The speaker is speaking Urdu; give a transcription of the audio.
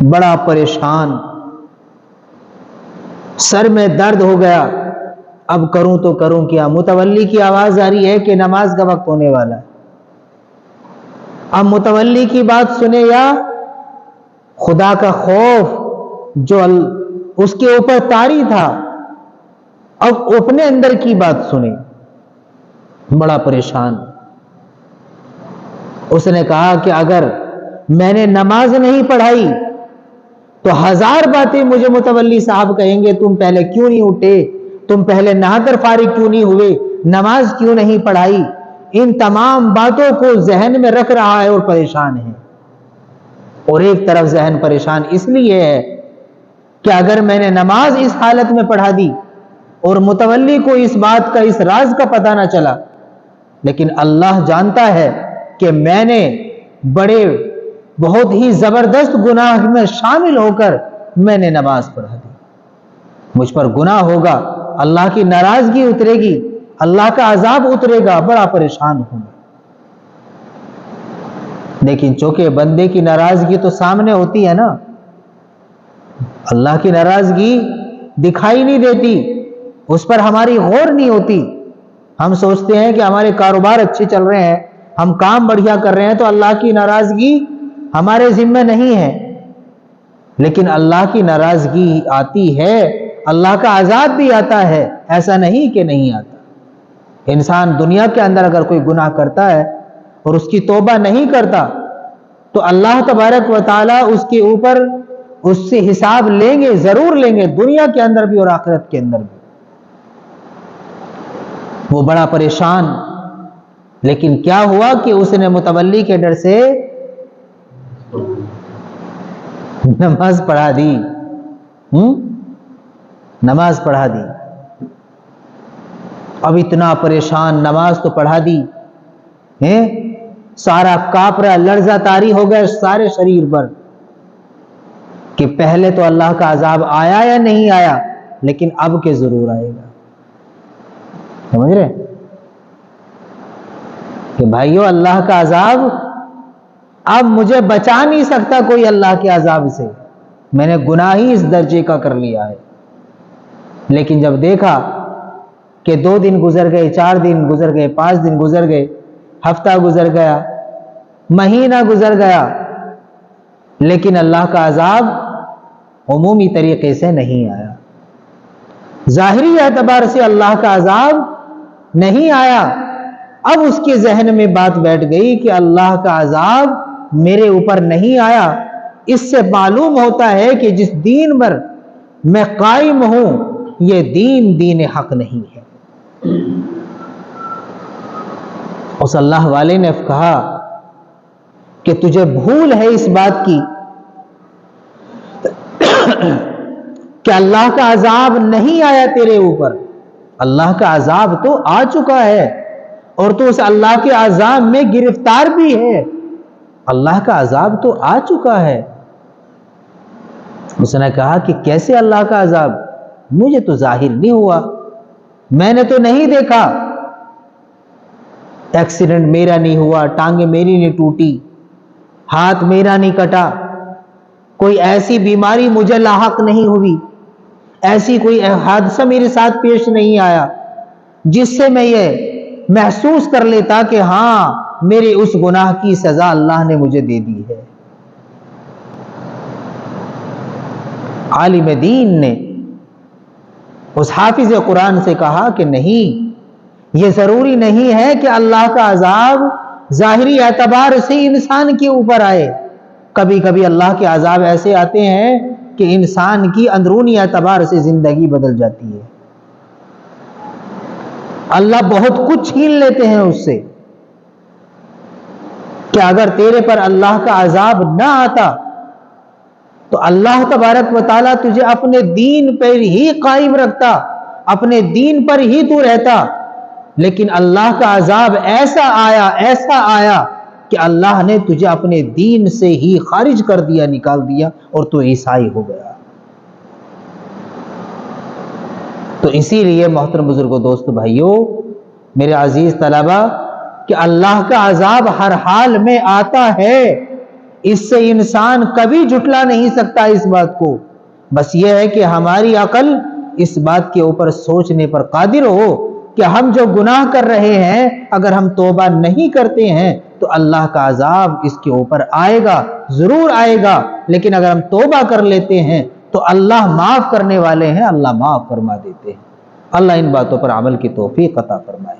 بڑا پریشان، سر میں درد ہو گیا، اب کروں تو کروں کیا؟ متولی کی آواز آ رہی ہے کہ نماز کا وقت ہونے والا ہے۔ اب متولی کی بات سنے یا خدا کا خوف جو اس کے اوپر طاری تھا، اب اپنے اندر کی بات سنے، بڑا پریشان۔ اس نے کہا کہ اگر میں نے نماز نہیں پڑھائی تو 1000 باتیں مجھے متولی صاحب کہیں گے، تم پہلے کیوں نہیں اٹھے، تم پہلے نہا کر فارغ کیوں نہیں ہوئے، نماز کیوں نہیں پڑھائی؟ ان تمام باتوں کو ذہن میں رکھ رہا ہے اور پریشان ہے۔ اور ایک طرف ذہن پریشان اس لیے ہے کہ اگر میں نے نماز اس حالت میں پڑھا دی اور متولی کو اس بات کا، اس راز کا پتہ نہ چلا، لیکن اللہ جانتا ہے کہ میں نے بہت ہی زبردست گناہ میں شامل ہو کر میں نے نماز پڑھا دی، مجھ پر گناہ ہوگا، اللہ کی ناراضگی اترے گی، اللہ کا عذاب اترے گا، بڑا پریشان ہوں۔ لیکن چونکہ بندے کی ناراضگی تو سامنے ہوتی ہے نا، اللہ کی ناراضگی دکھائی نہیں دیتی، اس پر ہماری غور نہیں ہوتی۔ ہم سوچتے ہیں کہ ہمارے کاروبار اچھے چل رہے ہیں، ہم کام بڑھیا کر رہے ہیں تو اللہ کی ناراضگی ہمارے ذمہ نہیں ہے، لیکن اللہ کی ناراضگی آتی ہے، اللہ کا عذاب بھی آتا ہے، ایسا نہیں کہ نہیں آتا۔ انسان دنیا کے اندر اگر کوئی گناہ کرتا ہے اور اس کی توبہ نہیں کرتا تو اللہ تبارک و تعالی اس کے اوپر اس سے حساب لیں گے، ضرور لیں گے، دنیا کے اندر بھی اور آخرت کے اندر بھی۔ وہ بڑا پریشان، لیکن کیا ہوا کہ اس نے متولی کے ڈر سے نماز پڑھا دی، نماز پڑھا دی۔ اب اتنا پریشان، نماز تو پڑھا دی، سارا کانپ رہا، لرزہ طاری ہو گیا سارے شریر پر کہ پہلے تو اللہ کا عذاب آیا یا نہیں آیا، لیکن اب کے ضرور آئے گا۔ سمجھ رہے کہ بھائیو، اللہ کا عذاب اب مجھے بچا نہیں سکتا کوئی اللہ کے عذاب سے، میں نے گناہ ہی اس درجے کا کر لیا ہے۔ لیکن جب دیکھا کہ 2 دن گزر گئے، 4 دن گزر گئے، 5 دن گزر گئے، ہفتہ گزر گیا، مہینہ گزر گیا، لیکن اللہ کا عذاب عمومی طریقے سے نہیں آیا، ظاہری اعتبار سے اللہ کا عذاب نہیں آیا۔ اب اس کے ذہن میں بات بیٹھ گئی کہ اللہ کا عذاب میرے اوپر نہیں آیا، اس سے معلوم ہوتا ہے کہ جس دین پر میں قائم ہوں یہ دین حق نہیں ہے۔ اس اللہ والے نے کہا کہ تجھے بھول ہے اس بات کی کہ اللہ کا عذاب نہیں آیا تیرے اوپر، اللہ کا عذاب تو آ چکا ہے اور تو اس اللہ کے عذاب میں گرفتار بھی ہے، اللہ کا عذاب تو آ چکا ہے۔ اس نے کہا کہ کیسے اللہ کا عذاب؟ مجھے تو ظاہر نہیں ہوا، میں نے تو نہیں دیکھا، ایکسیڈنٹ میرا نہیں ہوا، ٹانگیں میری نہیں ٹوٹی، ہاتھ میرا نہیں کٹا، کوئی ایسی بیماری مجھے لاحق نہیں ہوئی، ایسی کوئی حادثہ میرے ساتھ پیش نہیں آیا جس سے میں یہ محسوس کر لیتا کہ ہاں میرے اس گناہ کی سزا اللہ نے مجھے دے دی ہے۔ عالم دین نے اس حافظ قرآن سے کہا کہ نہیں، یہ ضروری نہیں ہے کہ اللہ کا عذاب ظاہری اعتبار سے انسان کے اوپر آئے، کبھی کبھی اللہ کے عذاب ایسے آتے ہیں کہ انسان کی اندرونی اعتبار سے زندگی بدل جاتی ہے، اللہ بہت کچھ چھین لیتے ہیں اس سے، کہ اگر تیرے پر اللہ کا عذاب نہ آتا تو اللہ تبارک و تعالیٰ تجھے اپنے دین پر ہی قائم رکھتا، اپنے دین پر ہی تو رہتا، لیکن اللہ کا عذاب ایسا آیا کہ اللہ نے تجھے اپنے دین سے ہی خارج کر دیا، نکال دیا، اور تو عیسائی ہو گیا۔ تو اسی لیے محترم بزرگوں، دوستو، بھائیوں، میرے عزیز طلبہ، کہ اللہ کا عذاب ہر حال میں آتا ہے، اس سے انسان کبھی جھٹلا نہیں سکتا اس بات کو. بس یہ ہے کہ ہماری عقل اس بات کے اوپر سوچنے پر قادر ہو کہ ہم جو گناہ کر رہے ہیں اگر ہم توبہ نہیں کرتے ہیں تو اللہ کا عذاب اس کے اوپر آئے گا، ضرور آئے گا. لیکن اگر ہم توبہ کر لیتے ہیں تو اللہ معاف کرنے والے ہیں، اللہ معاف فرما دیتے ہیں. اللہ ان باتوں پر عمل کی توفیق عطا فرمائے.